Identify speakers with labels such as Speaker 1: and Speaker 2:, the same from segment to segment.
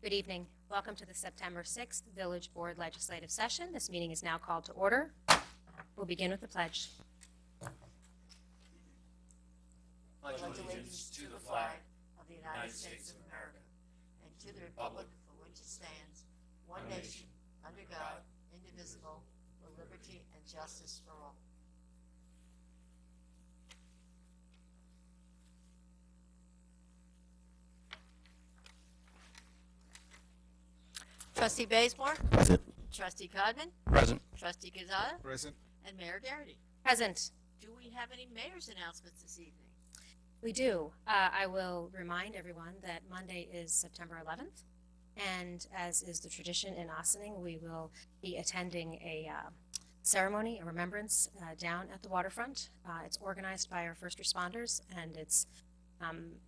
Speaker 1: Good evening. Welcome to the September 6th Village Board Legislative Session. This meeting is now called to order. We'll begin with the pledge.
Speaker 2: Pledge allegiance to the flag of the United States of America and to the republic for which it stands, one nation, under God, indivisible, with liberty and justice for all. Trustee Bazemore?
Speaker 3: Present.
Speaker 2: Trustee Codman?
Speaker 3: Present.
Speaker 2: Trustee Quezada?
Speaker 3: Present.
Speaker 2: And Mayor Garrity.
Speaker 1: Present.
Speaker 2: Do we have any mayor's announcements this evening?
Speaker 1: We do. I will remind everyone that Monday is September 11th, and as is the tradition in Ossining, we will be attending a ceremony, a remembrance down at the waterfront. It's organized by our first responders, and it's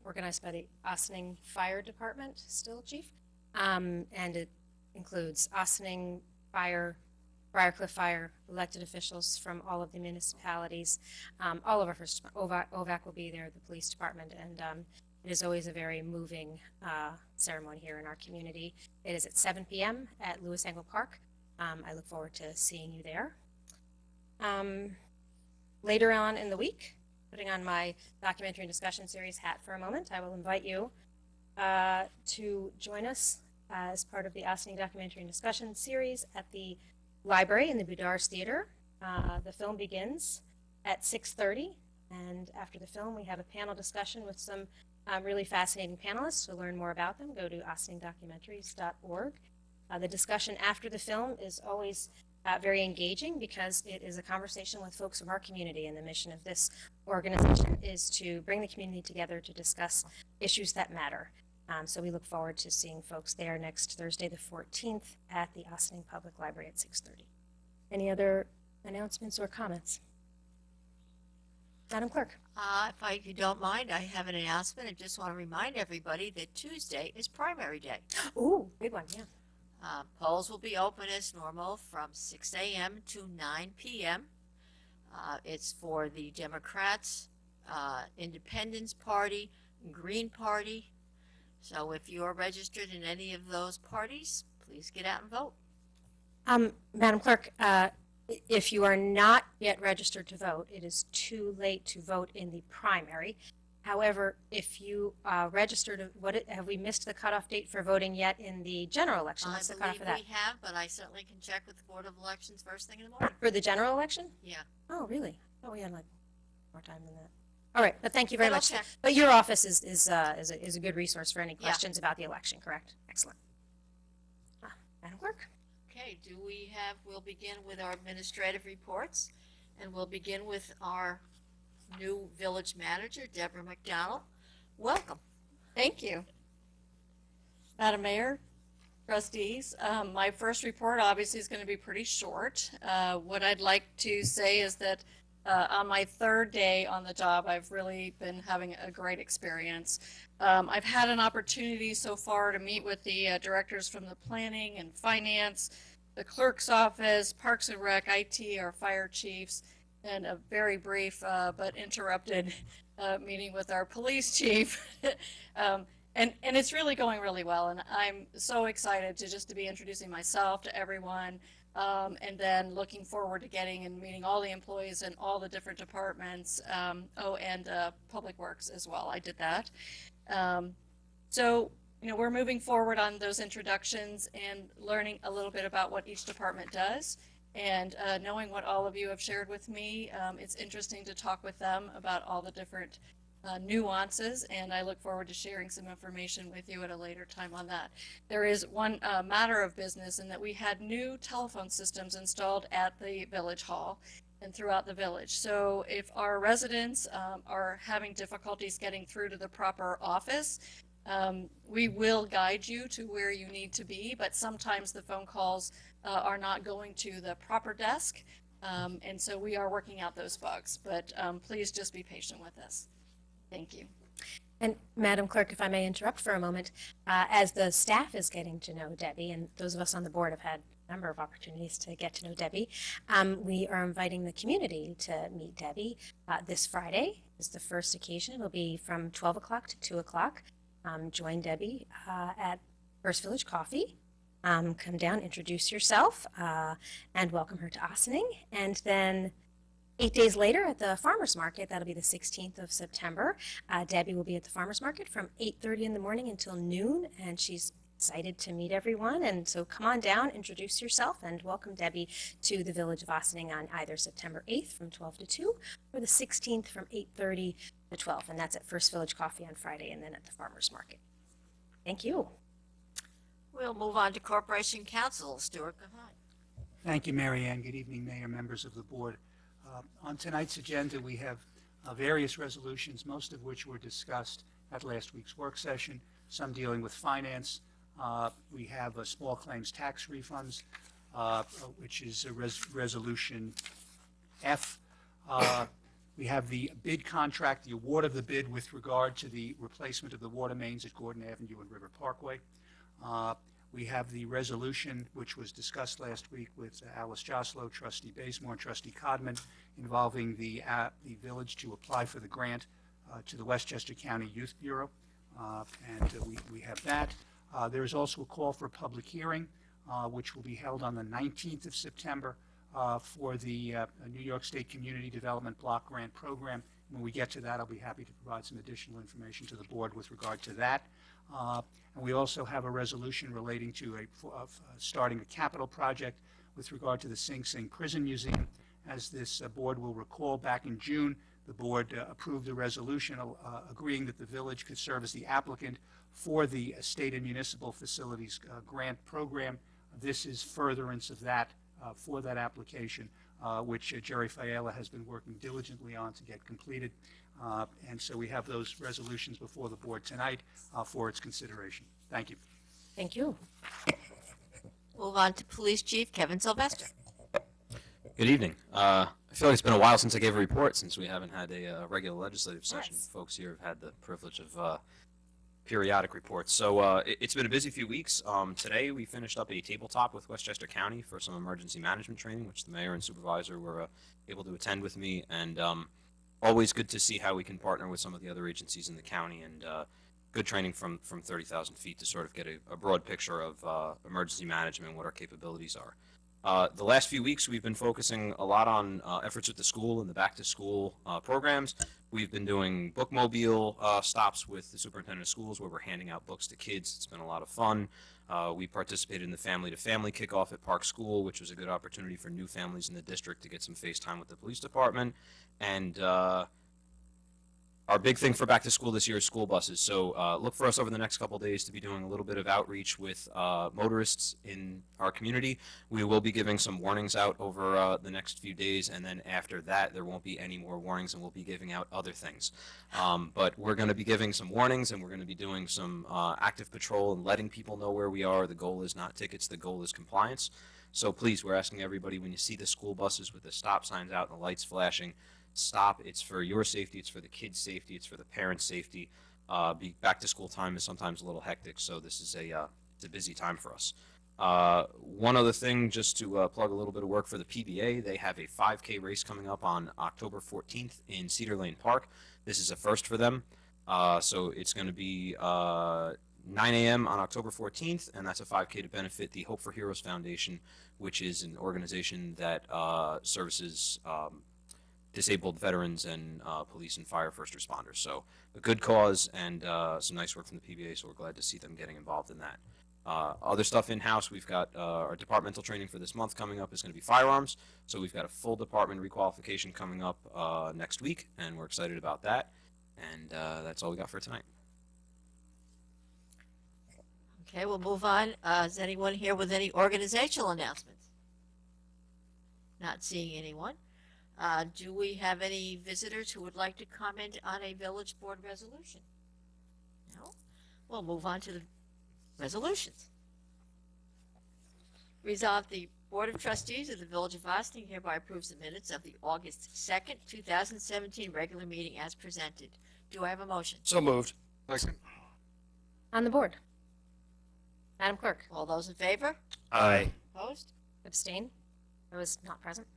Speaker 1: organized by the Ossining Fire Department, still, Chief, and it includes Ossining Fire, Briarcliff Fire, elected officials from all of the municipalities. All of our first, OVAC will be there, the police department, and it is always a very moving ceremony here in our community. It is at 7 p.m. at Lewis Angle Park. I look forward to seeing you there. Later on in the week, putting on my documentary and discussion series hat for a moment, I will invite you to join us as part of the Ossining Documentary and Discussion series at the library in the Boudars Theater. The film begins at 6:30, and after the film we have a panel discussion with some really fascinating panelists. To learn more about them, go to ossiningdocumentaries.org. The discussion after the film is always very engaging because it is a conversation with folks from our community, and the mission of this organization is to bring the community together to discuss issues that matter. So we look forward to seeing folks there next Thursday, the 14th, at the Ossining Public Library at 6:30. Any other announcements or comments? Madam Clerk.
Speaker 2: If you don't mind, I have an announcement. I just want to remind everybody that Tuesday is primary day.
Speaker 1: Ooh, big one, yeah.
Speaker 2: Polls will be open as normal from 6 a.m. to 9 p.m. It's for the Democrats, Independence Party, Green Party. So if you are registered in any of those parties, please get out and vote.
Speaker 1: Madam Clerk, if you are not yet registered to vote, it is too late to vote in the primary. However, if you registered, have we missed the cutoff date for voting yet in the general election? What's the cutoff for that?
Speaker 2: I believe we have, but I certainly can check with the Board of Elections first thing in the morning.
Speaker 1: For the general election?
Speaker 2: Yeah.
Speaker 1: Oh, really? Oh, we had like more time than that. All right, but thank you very much.
Speaker 2: Check.
Speaker 1: But your office is a good resource for any questions about the election, correct? Excellent. Madam Clerk.
Speaker 2: Okay, we'll begin with our administrative reports, and we'll begin with our new village manager, Deborah McDonald. Welcome.
Speaker 4: Thank you. Madam Mayor, trustees, my first report obviously is going to be pretty short. What I'd like to say is that on my third day on the job, I've really been having a great experience. I've had an opportunity so far to meet with the directors from the planning and finance, the clerk's office, Parks and Rec, IT, our fire chiefs, and a very brief but interrupted meeting with our police chief. And it's really going really well, and I'm so excited to be introducing myself to everyone, and then looking forward to getting and meeting all the employees in all the different departments. And Public Works as well. I did that. So we're moving forward on those introductions and learning a little bit about what each department does. And knowing what all of you have shared with me, it's interesting to talk with them about all the different nuances, and I look forward to sharing some information with you at a later time on that. There is one matter of business in that we had new telephone systems installed at the Village Hall and throughout the village. So if our residents are having difficulties getting through to the proper office, we will guide you to where you need to be, but sometimes the phone calls are not going to the proper desk, and so we are working out those bugs, but please just be patient with us. Thank you.
Speaker 1: And Madam Clerk, if I may interrupt for a moment, as the staff is getting to know Debbie, and those of us on the board have had a number of opportunities to get to know Debbie, we are inviting the community to meet Debbie this Friday. Is the first occasion. It'll be from 12 o'clock to 2 o'clock. Join Debbie at First Village Coffee. Come down, introduce yourself, and welcome her to Ossining. And then 8 days later at the Farmers Market, that'll be the 16th of September, Debbie will be at the Farmers Market from 8:30 in the morning until noon, and she's excited to meet everyone. And so come on down, introduce yourself, and welcome Debbie to the Village of Ossining on either September 8th from 12 to 2 or the 16th from 8:30 to 12. And that's at First Village Coffee on Friday and then at the Farmers Market. Thank you.
Speaker 2: We'll move on to Corporation Council. Stuart Kahan.
Speaker 3: Thank you, Mary Ann. Good evening, Mayor, members of the board. On tonight's agenda, we have various resolutions, most of which were discussed at last week's work session, some dealing with finance. We have small claims tax refunds, which is a resolution F. We have the bid contract, the award of the bid with regard to the replacement of the water mains at Gordon Avenue and River Parkway. We have the resolution, which was discussed last week with Alice Joslo, Trustee Bazemore, and Trustee Codman, involving the village to apply for the grant to the Westchester County Youth Bureau, and we have that. There is also a call for a public hearing, which will be held on the 19th of September for the New York State Community Development Block Grant Program. When we get to that, I'll be happy to provide some additional information to the board with regard to that. And we also have a resolution relating to starting a capital project with regard to the Sing Sing Prison Museum. As this board will recall, back in June, the board approved a resolution agreeing that the village could serve as the applicant for the state and municipal facilities grant program. This is furtherance of that for that application, which Jerry Fiala has been working diligently on to get completed. And so we have those resolutions before the board tonight for its consideration. Thank you.
Speaker 1: Thank you.
Speaker 2: Move on to Police Chief Kevin Sylvester.
Speaker 5: Good evening. I feel like it's been a while since I gave a report, since we haven't had a regular legislative session.
Speaker 1: Yes.
Speaker 5: Folks here have had the privilege of periodic reports. So it's been a busy few weeks. Today we finished up a tabletop with Westchester County for some emergency management training, which the mayor and supervisor were able to attend with me. And always good to see how we can partner with some of the other agencies in the county, and good training from 30,000 feet to sort of get a broad picture of emergency management and what our capabilities are. The last few weeks we've been focusing a lot on efforts with the school and the back to school programs. We've been doing bookmobile stops with the superintendent of schools where we're handing out books to kids. It's been a lot of fun. We participated in the family to family kickoff at Park School, which was a good opportunity for new families in the district to get some face time with the police department. And our big thing for back to school this year is school buses. So look for us over the next couple of days to be doing a little bit of outreach with motorists in our community. We will be giving some warnings out over the next few days, and then after that there won't be any more warnings, and we'll be giving out other things. But we're going to be giving some warnings, and we're going to be doing some active patrol and letting people know where we are. The goal is not tickets, the goal is compliance. So please, we're asking everybody, when you see the school buses with the stop signs out and the lights flashing, stop. It's for your safety, it's for the kids' safety, it's for the parents' safety. Back to school time is sometimes a little hectic, so this is it's a busy time for us. One other thing, just to plug a little bit of work for the PBA, they have a 5K race coming up on October 14th in Cedar Lane Park. This is a first for them. So it's going to be 9 a.m. on October 14th, and that's a 5K to benefit the Hope for Heroes Foundation, which is an organization that services disabled veterans and police and fire first responders. So a good cause, and some nice work from the PBA, so we're glad to see them getting involved in that. Other stuff in-house, we've got our departmental training for this month coming up is going to be firearms. So we've got a full department requalification coming up next week, and we're excited about that. And that's all we got for tonight.
Speaker 2: Okay, we'll move on. Is anyone here with any organizational announcements? Not seeing anyone. Do we have any visitors who would like to comment on a village board resolution? No? We'll move on to the resolutions. Resolved, the Board of Trustees of the Village of Ossining hereby approves the minutes of the August 2nd, 2017 regular meeting as presented. Do I have a motion?
Speaker 6: So moved. Second.
Speaker 1: On the board. Madam Clerk.
Speaker 2: All those in favor?
Speaker 6: Aye.
Speaker 2: Opposed?
Speaker 1: Abstain. I was not present.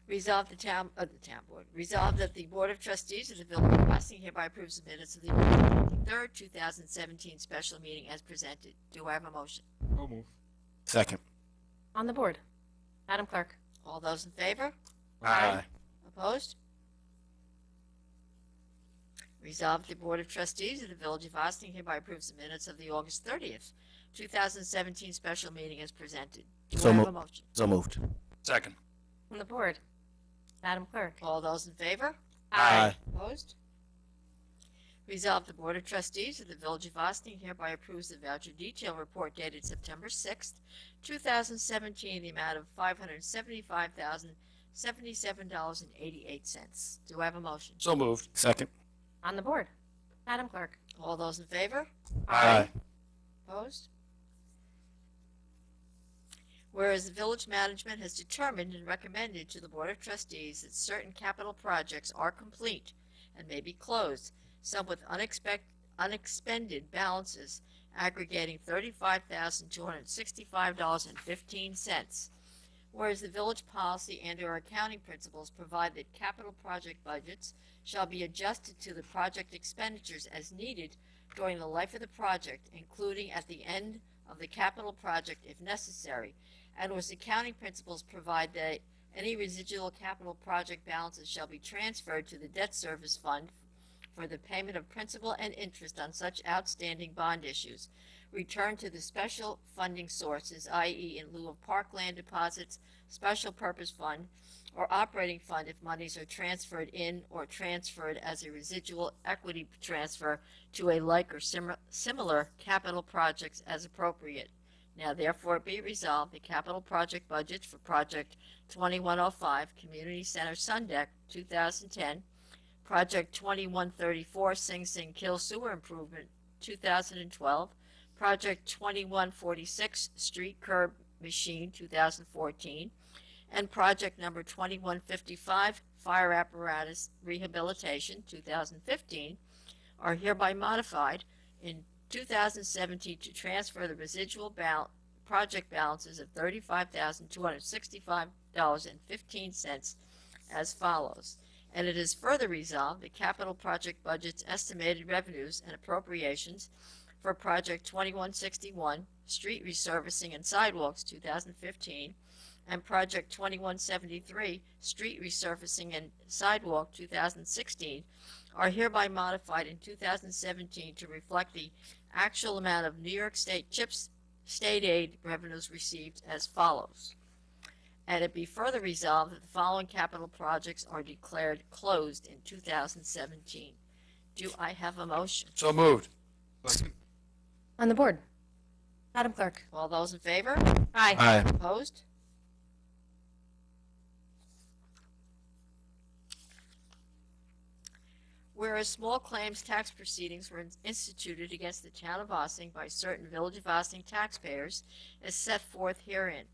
Speaker 2: Resolve the town board. Resolve that the Board of Trustees of the Village of Austin hereby approves the minutes of the April 3rd, 2017 special meeting as presented. Do I have a motion?
Speaker 6: So moved.
Speaker 7: Second.
Speaker 1: On the board. Madam Clerk?
Speaker 2: All those in favor?
Speaker 1: Aye.
Speaker 2: Opposed? Resolved, the Board of Trustees of the Village of Austin hereby approves the minutes of the August 30th, 2017 special meeting as presented. Do
Speaker 7: So
Speaker 2: I have
Speaker 7: mo-
Speaker 2: a motion?
Speaker 7: So moved.
Speaker 6: Second.
Speaker 1: On the board. Madam Clerk?
Speaker 2: All those in favor? Opposed? Resolved, the Board of Trustees of the Village of Austin hereby approves the voucher detail report dated September 6th, 2017, in the amount of $575,077.88. Do I have a motion?
Speaker 6: So moved.
Speaker 7: Second.
Speaker 1: On the board. Madam Clerk?
Speaker 2: All those in favor? Opposed? Whereas the village management has determined and recommended to the Board of Trustees that certain capital projects are complete and may be closed, some with unexpended balances aggregating $35,265.15. Whereas the village policy and/or accounting principles provide that capital project budgets shall be adjusted to the project expenditures as needed during the life of the project, including at the end of the capital project if necessary, and whereas accounting principles provide that any residual capital project balances shall be transferred to the debt service fund for the payment of principal and interest on such outstanding bond issues, returned to the special funding sources, i.e. in lieu of parkland deposits, special purpose fund, or operating fund if monies are transferred in or transferred as a residual equity transfer to a like or similar capital projects as appropriate. Now therefore be resolved, the capital project budgets for Project 2105 Community Center Sun Deck 2010, Project 2134 Sing Sing Kill Sewer Improvement 2012, Project 2146 Street Curb Machine 2014, and Project number 2155 Fire Apparatus Rehabilitation 2015 are hereby modified in 2017 to transfer the residual project balances of $35,265.15 as follows. And it is further resolved the capital project budget's estimated revenues and appropriations for Project 2161 Street Resurfacing and Sidewalks 2015 and Project 2173 Street Resurfacing and Sidewalk 2016 are hereby modified in 2017 to reflect the actual amount of New York State CHIPS state aid revenues received as follows. And it be further resolved that the following capital projects are declared closed in 2017. Do I have a motion?
Speaker 6: So moved. Second.
Speaker 1: On the board. Madam Clerk?
Speaker 2: All those in favor?
Speaker 1: Aye.
Speaker 2: Opposed? Whereas small claims tax proceedings were instituted against the town of Ossing by certain Village of Ossing taxpayers as set forth herein.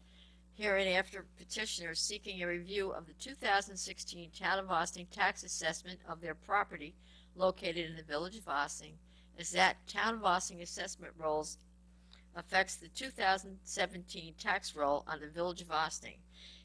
Speaker 2: Hereinafter petitioners seeking a review of the 2016 town of Ossing tax assessment of their property located in the Village of Ossing, as that town of Ossing assessment rolls affects the 2017 tax roll on the Village of Ossing.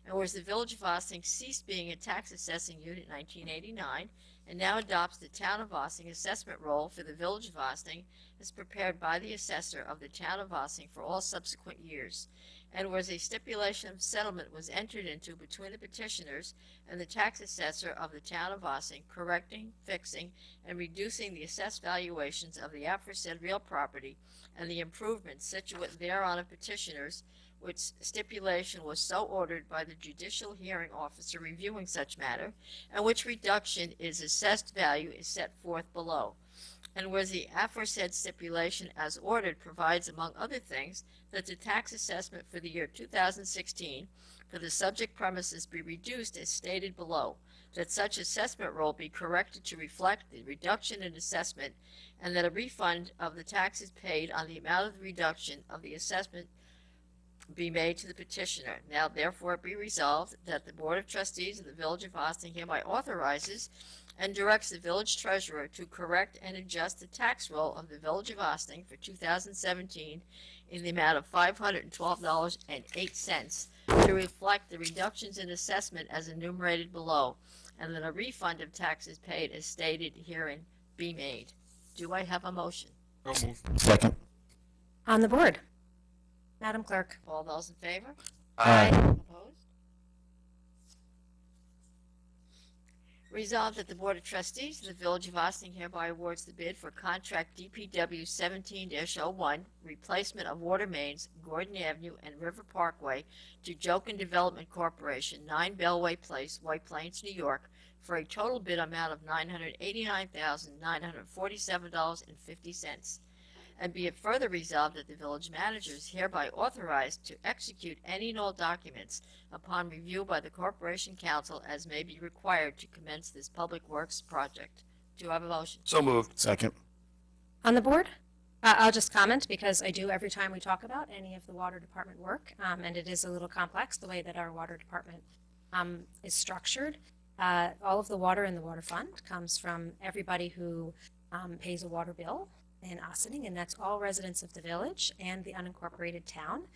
Speaker 2: And whereas the Village of Ossing ceased being a tax assessing unit in 1989 and now adopts the town of Ossing assessment roll for the Village of Ossing as prepared by the assessor of the town of Ossing for all subsequent years. And whereas a stipulation of settlement was entered into between the petitioners and the tax assessor of the town of Ossing, correcting, fixing, and reducing the assessed valuations of the aforesaid real property and the improvements situate thereon of petitioners, which stipulation was so ordered by the judicial hearing officer reviewing such matter, and which reduction is assessed value is set forth below. And whereas the aforesaid stipulation as ordered provides, among other things, that the tax assessment for the year 2016 for the subject premises be reduced as stated below, that such assessment roll be corrected to reflect the reduction in assessment, and that a refund of the taxes paid on the amount of the reduction of the assessment be made to the petitioner. Now therefore be resolved that the Board of Trustees of the Village of Ossing hereby authorizes and directs the village treasurer to correct and adjust the tax roll of the Village of Ossing for 2017 in the amount of $512.08 to reflect the reductions in assessment as enumerated below, and that a refund of taxes paid as stated herein be made. Do I have a motion?
Speaker 6: So moved.
Speaker 7: Second.
Speaker 1: On the board. Madam Clerk.
Speaker 2: All those in favor?
Speaker 7: Aye.
Speaker 2: Opposed? Resolved that the Board of Trustees of the Village of Austin hereby awards the bid for contract DPW 17-01, replacement of water mains, Gordon Avenue and River Parkway to Jokin Development Corporation, 9 Bellway Place, White Plains, New York, for a total bid amount of $989,947.50. And be it further resolved that the village manager is hereby authorized to execute any and all documents upon review by the Corporation Council as may be required to commence this public works project. Do I have a motion?
Speaker 6: So moved.
Speaker 7: Second.
Speaker 1: On the board? I'll just comment because I do every time we talk about any of the water department work, and it is a little complex the way that our water department is structured. All of the water in the water fund comes from everybody who pays a water bill in Ossining, and that's all residents of the village and the unincorporated town.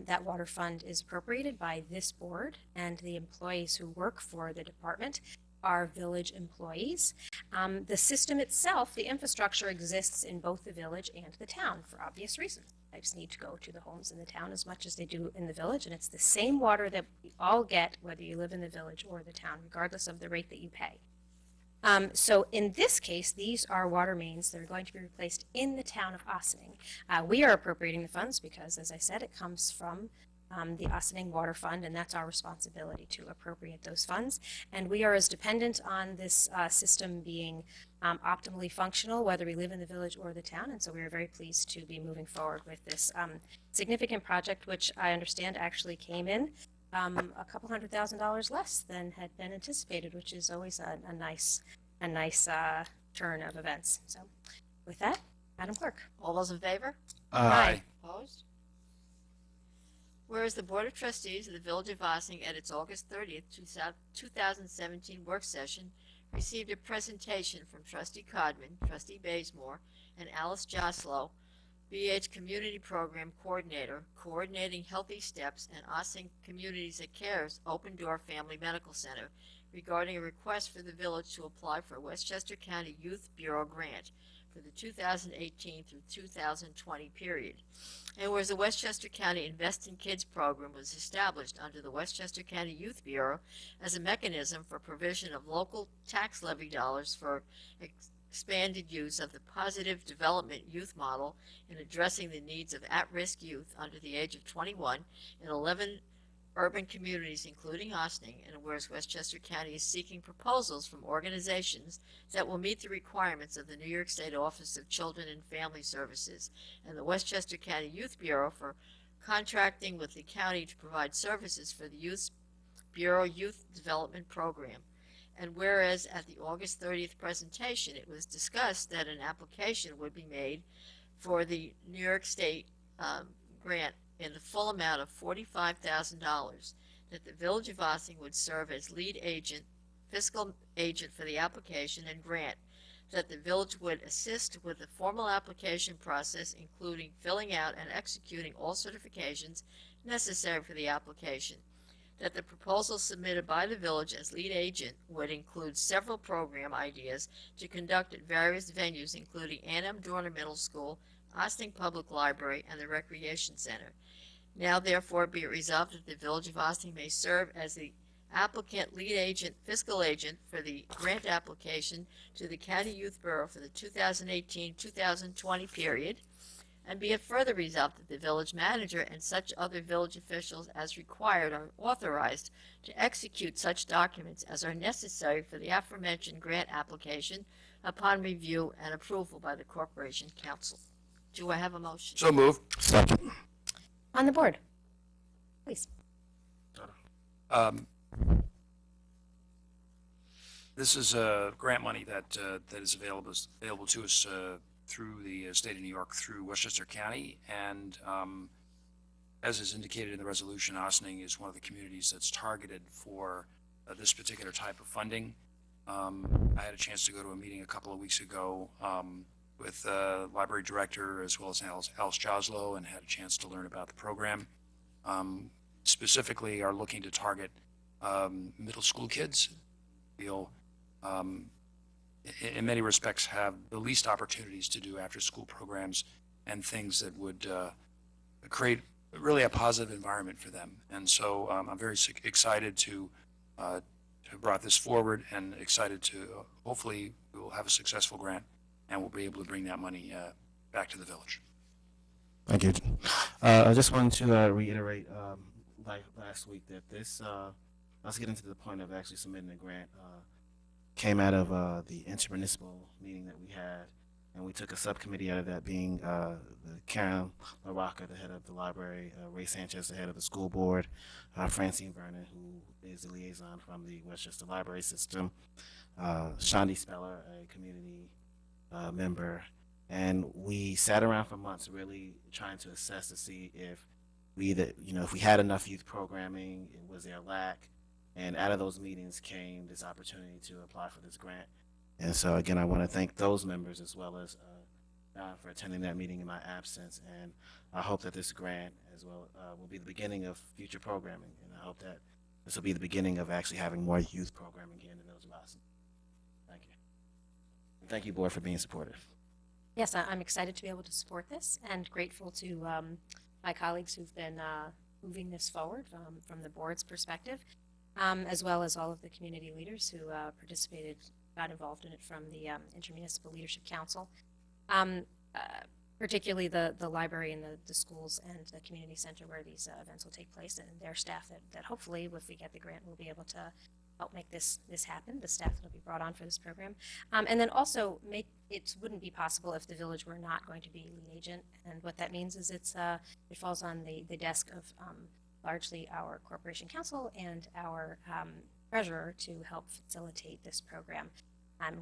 Speaker 1: That water fund is appropriated by this board, and the employees who work for the department are village employees. The system itself, the infrastructure, exists in both the village and the town for obvious reasons. Pipes need to go to the homes in the town as much as they do in the village, and it's the same water that we all get whether you live in the village or the town, regardless of the rate that you pay. So in this case, these are water mains that are going to be replaced in the town of Ossining. We are appropriating the funds because, as I said, it comes from the Ossining Water Fund, and that's our responsibility to appropriate those funds. And we are as dependent on this system being optimally functional, whether we live in the village or the town. And so we are very pleased to be moving forward with this significant project, which I understand actually came in a couple $100,000 less than had been anticipated, which is always a nice turn of events. So with that, Madam Clerk.
Speaker 2: All those in favor?
Speaker 1: Aye.
Speaker 2: Opposed? Whereas the Board of Trustees of the Village of Ossining at its August 30th, 2017 work session received a presentation from Trustee Codman, Trustee Bazemore, and Alice Joslow, BH Community Program Coordinator, coordinating Healthy Steps and Ossining Communities that Cares Open Door Family Medical Center, regarding a request for the village to apply for a Westchester County Youth Bureau grant for the 2018 through 2020 period. And whereas the Westchester County Invest in Kids program was established under the Westchester County Youth Bureau as a mechanism for provision of local tax levy dollars for expanded use of the positive development youth model in addressing the needs of at-risk youth under the age of 21 in 11 urban communities, including Ossining, and whereas Westchester County is seeking proposals from organizations that will meet the requirements of the New York State Office of Children and Family Services and the Westchester County Youth Bureau for contracting with the county to provide services for the Youth Bureau Youth Development Program. And whereas at the August 30th presentation, it was discussed that an application would be made for the New York State grant in the full amount of $45,000, that the Village of Ossining would serve as lead agent, fiscal agent for the application and grant, that the village would assist with the formal application process, including filling out and executing all certifications necessary for the application, that the proposal submitted by the village as lead agent would include several program ideas to conduct at various venues, including Ann M. Dorner Middle School, Ossining Public Library, and the Recreation Center. Now therefore be it resolved that the Village of Ossining may serve as the applicant, lead agent, fiscal agent for the grant application to the County Youth Bureau for the 2018-2020 period, and be it further resolved that the village manager and such other village officials as required are authorized to execute such documents as are necessary for the aforementioned grant application upon review and approval by the Corporation Council. Do I have a motion?
Speaker 6: So moved.
Speaker 7: Second.
Speaker 1: On the board. Please.
Speaker 6: This is grant money that is available to us through the state of New York through Westchester County, and as is indicated in the resolution, Ossining is one of the communities that's targeted for this particular type of funding. I had a chance to go to a meeting a couple of weeks ago with the library director as well as Alice Joslow, and had a chance to learn about the program. specifically are looking to target middle school kids. Feel in many respects have the least opportunities to do after school programs and things that would create really a positive environment for them. And so I'm very excited to have brought this forward and excited to hopefully we will have a successful grant and we'll be able to bring that money back to the village.
Speaker 7: Thank you. I just wanted to reiterate, like last week, that this, let's get into the point of actually submitting a grant, came out of the intermunicipal meeting that we had, and we took a subcommittee out of that, being Karen LaRocca, the head of the library, Ray Sanchez, the head of the school board, Francine Vernon, who is the liaison from the Westchester Library System, Shandi Speller, a community member, and we sat around for months really trying to assess to see if if we had enough youth programming, was there a lack, and out of those meetings came this opportunity to apply for this grant. And so again, I want to thank those members as well as Don for attending that meeting in my absence, and I hope that this grant as well will be the beginning of future programming, and I hope that this will be the beginning of actually having more youth programming here in the Village of Austin. Thank you. And thank you, board, for being supportive.
Speaker 1: Yes, I'm excited to be able to support this and grateful to my colleagues who've been moving this forward from the board's perspective, as well as all of the community leaders who participated, got involved in it from the Intermunicipal Leadership Council, particularly the library and the schools and the community center where these events will take place, and their staff that hopefully, if we get the grant, will be able to help make this happen, the staff that will be brought on for this program. And then also it wouldn't be possible if the village were not going to be lead agent. And what that means is it falls on the desk of largely our corporation counsel and our treasurer to help facilitate this program.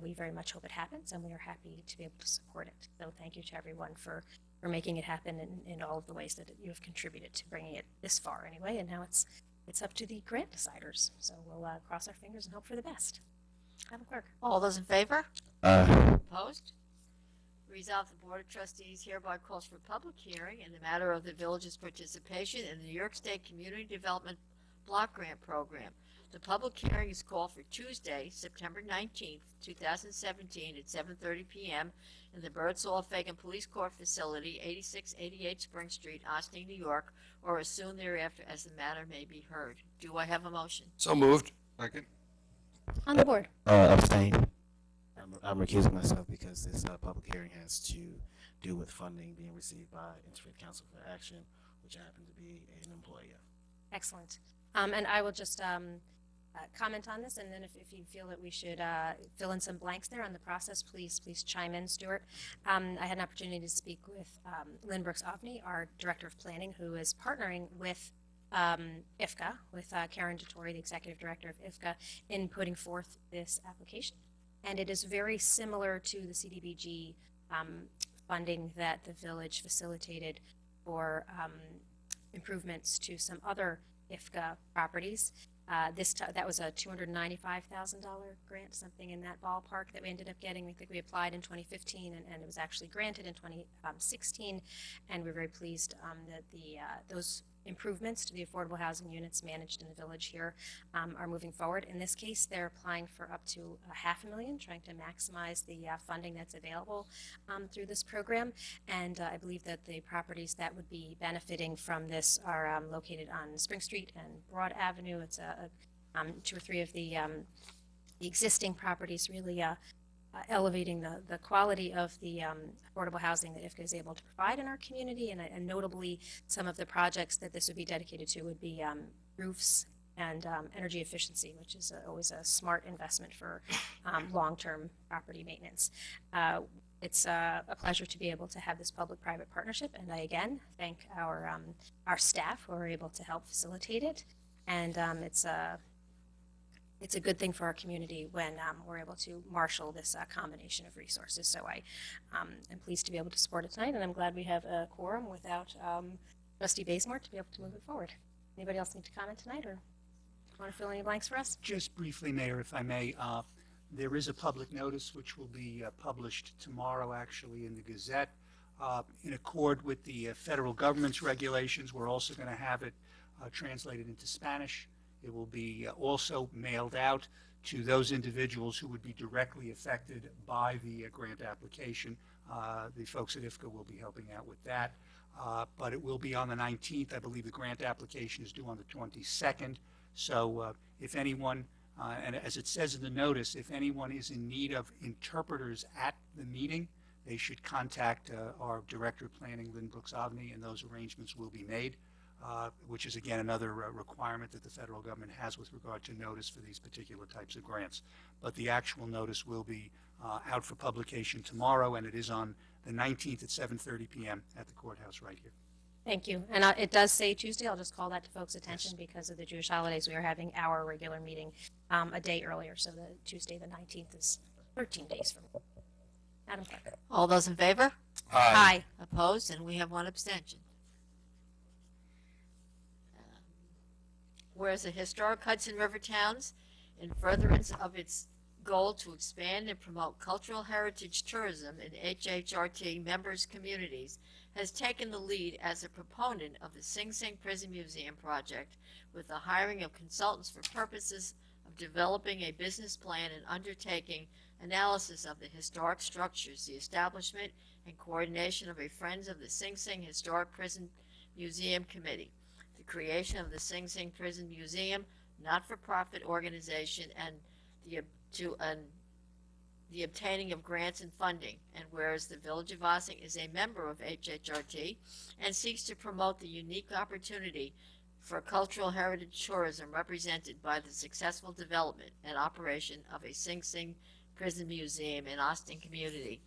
Speaker 1: We very much hope it happens, and we are happy to be able to support it. So thank you to everyone for making it happen in all of the ways that you have contributed to bringing it this far anyway. And now it's up to the grant deciders. So we'll cross our fingers and hope for the best. Madam Clerk.
Speaker 2: All those in favor? Opposed? Resolve the Board of Trustees hereby calls for public hearing in the matter of the village's participation in the New York State Community Development Block Grant Program. The public hearing is called for Tuesday, September 19th, 2017 at 7:30 p.m. in the Birdsall Fagan Police Court Facility, 8688 Spring Street, Ossining, New York, or as soon thereafter as the matter may be heard. Do I have a motion?
Speaker 6: So moved.
Speaker 8: Second.
Speaker 1: On the board.
Speaker 7: Abstain. I'm recusing myself because this public hearing has to do with funding being received by Interfaith Council for Action, which I happen to be an employee of.
Speaker 1: Excellent. And I will just comment on this, and then if you feel that we should fill in some blanks there on the process, please chime in, Stuart. I had an opportunity to speak with Lynn Brooks-Ovney, our Director of Planning, who is partnering with IFCA, with Karen DeTore, the Executive Director of IFCA, in putting forth this application. And it is very similar to the CDBG funding that the village facilitated for improvements to some other IFCA properties. That was a $295,000 grant, something in that ballpark that we ended up getting. I think we applied in 2015, and it was actually granted in 2016. And we're very pleased that those improvements to the affordable housing units managed in the village here are moving forward. In this case, they're applying for up to $500,000, trying to maximize the funding that's available through this program. And I believe that the properties that would be benefiting from this are located on Spring Street and Broad Avenue. It's 2 or 3 of the existing properties, really elevating the quality of the affordable housing that IFCA is able to provide in our community. And notably, some of the projects that this would be dedicated to would be roofs and energy efficiency, which is always a smart investment for long-term property maintenance. It's a pleasure to be able to have this public-private partnership, and I again thank our staff who are able to help facilitate it. And it's a good thing for our community when we're able to marshal this combination of resources. So I am pleased to be able to support it tonight, and I'm glad we have a quorum without Trustee Bazemore to be able to move it forward. Anybody else need to comment tonight, or want to fill any blanks for us?
Speaker 3: Just briefly, Mayor, if I may, there is a public notice which will be published tomorrow, actually, in the Gazette. In accord with the federal government's regulations, we're also going to have it translated into Spanish. It will be also mailed out to those individuals who would be directly affected by the grant application. The folks at IFCA will be helping out with that. But it will be on the 19th. I believe the grant application is due on the 22nd. So if anyone, and as it says in the notice, if anyone is in need of interpreters at the meeting, they should contact our Director of Planning, Lynn Brooks-Avni, and those arrangements will be made, which is, again, another requirement that the federal government has with regard to notice for these particular types of grants. But the actual notice will be out for publication tomorrow, and it is on the 19th at 7:30 p.m. at the courthouse right here.
Speaker 1: Thank you. And it does say Tuesday. I'll just call that to folks' attention because of the Jewish holidays. We are having our regular meeting a day earlier. So the Tuesday, the 19th, is 13 days from now. Madam Clerk.
Speaker 2: All those in favor?
Speaker 1: Aye.
Speaker 2: Opposed? And we have one abstention. Whereas the historic Hudson River towns, in furtherance of its goal to expand and promote cultural heritage tourism in HHRT members' communities, has taken the lead as a proponent of the Sing Sing Prison Museum project with the hiring of consultants for purposes of developing a business plan and undertaking analysis of the historic structures, the establishment and coordination of a Friends of the Sing Sing Historic Prison Museum Committee, the creation of the Sing Sing Prison Museum not-for-profit organization, and the obtaining of grants and funding. And whereas the Village of Ossing is a member of HHRT and seeks to promote the unique opportunity for cultural heritage tourism represented by the successful development and operation of a Sing Sing Prison Museum in Austin community.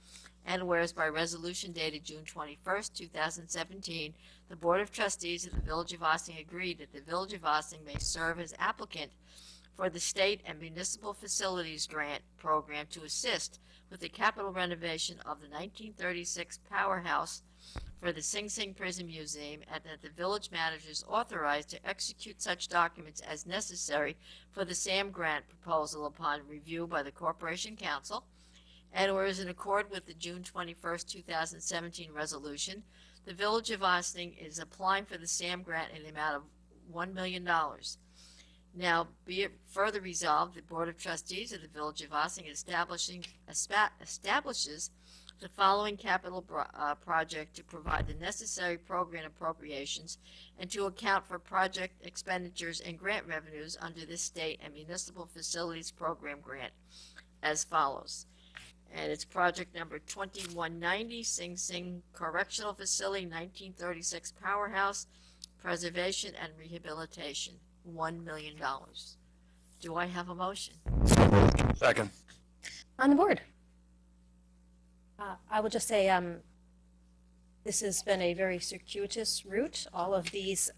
Speaker 2: And whereas by resolution dated June 21st, 2017, the Board of Trustees of the Village of Ossing agreed that the Village of Ossing may serve as applicant for the state and municipal facilities grant program to assist with the capital renovation of the 1936 powerhouse for the Sing Sing Prison Museum, and that the village manager is authorized to execute such documents as necessary for the SAM grant proposal upon review by the Corporation Council. And whereas in accord with the June 21st, 2017 resolution, the Village of Ossing is applying for the SAM grant in the amount of $1 million. Now, be it further resolved, the Board of Trustees of the Village of Ossing establishes the following capital project to provide the necessary program appropriations and to account for project expenditures and grant revenues under this state and municipal facilities program grant as follows. And it's project number 2190, Sing Sing Correctional Facility, 1936 Powerhouse, Preservation and Rehabilitation, $1 million. Do I have a motion?
Speaker 6: Second.
Speaker 1: On the board. I will just say this has been a very circuitous route. All of these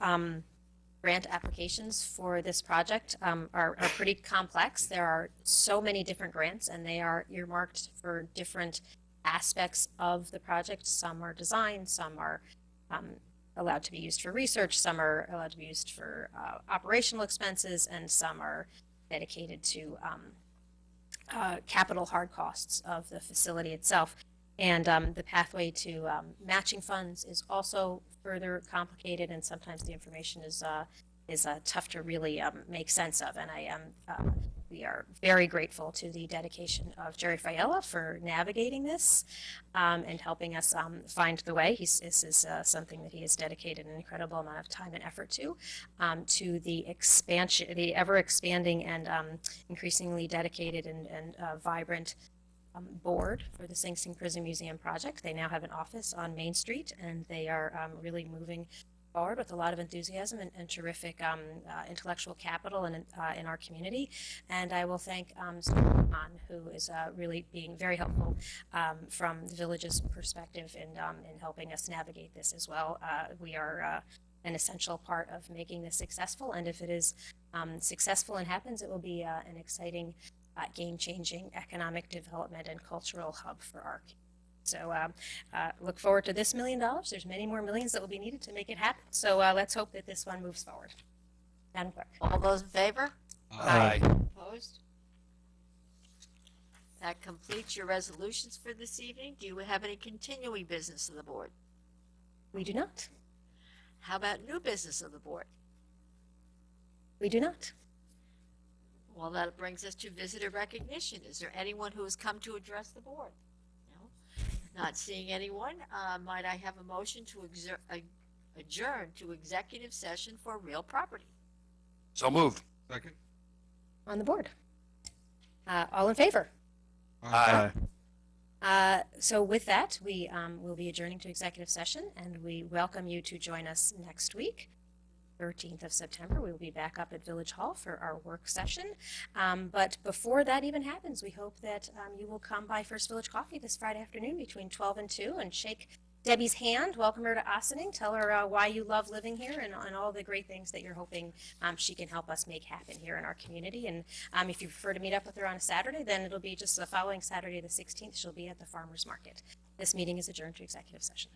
Speaker 1: grant applications for this project are pretty complex. There are so many different grants, and they are earmarked for different aspects of the project. Some are design, some are allowed to be used for research, some are allowed to be used for operational expenses, and some are dedicated to capital hard costs of the facility itself. And the pathway to matching funds is also further complicated, and sometimes the information is tough to really make sense of. And we are very grateful to the dedication of Jerry Fiella for navigating this and helping us find the way. This is something that he has dedicated an incredible amount of time and effort to the expansion, the ever expanding and increasingly dedicated and vibrant board for the Sing Sing Prison Museum project. They now have an office on Main Street, and they are really moving forward with a lot of enthusiasm and terrific intellectual capital in our community. And I will thank Susan Hahn, who is really being very helpful from the village's perspective in helping us navigate this as well. We are an essential part of making this successful, and if it is successful and happens, it will be an exciting game-changing economic development and cultural hub for our community. So look forward to this $1 million. There's many more millions that will be needed to make it happen. So let's hope that this one moves forward. Madam Clerk.
Speaker 2: All those in favor?
Speaker 6: Aye.
Speaker 2: Opposed? That completes your resolutions for this evening. Do you have any continuing business of the board?
Speaker 1: We do not.
Speaker 2: How about new business of the board?
Speaker 1: We do not.
Speaker 2: Well, that brings us to visitor recognition. Is there anyone who has come to address the board? No? Not seeing anyone. Might I have a motion to adjourn to executive session for real property?
Speaker 6: So moved.
Speaker 5: Second.
Speaker 1: On the board. All in favor?
Speaker 6: Aye.
Speaker 1: So with that, we will be adjourning to executive session, and we welcome you to join us next week. 13th of September, we will be back up at Village Hall for our work session. But before that even happens, we hope that you will come by First Village Coffee this Friday afternoon between 12 and 2 and shake Debbie's hand, welcome her to Ossining, tell her why you love living here and all the great things that you're hoping she can help us make happen here in our community. And if you prefer to meet up with her on a Saturday, then it'll be just the following Saturday, the 16th. She'll be at the Farmers Market. This meeting is adjourned to executive session.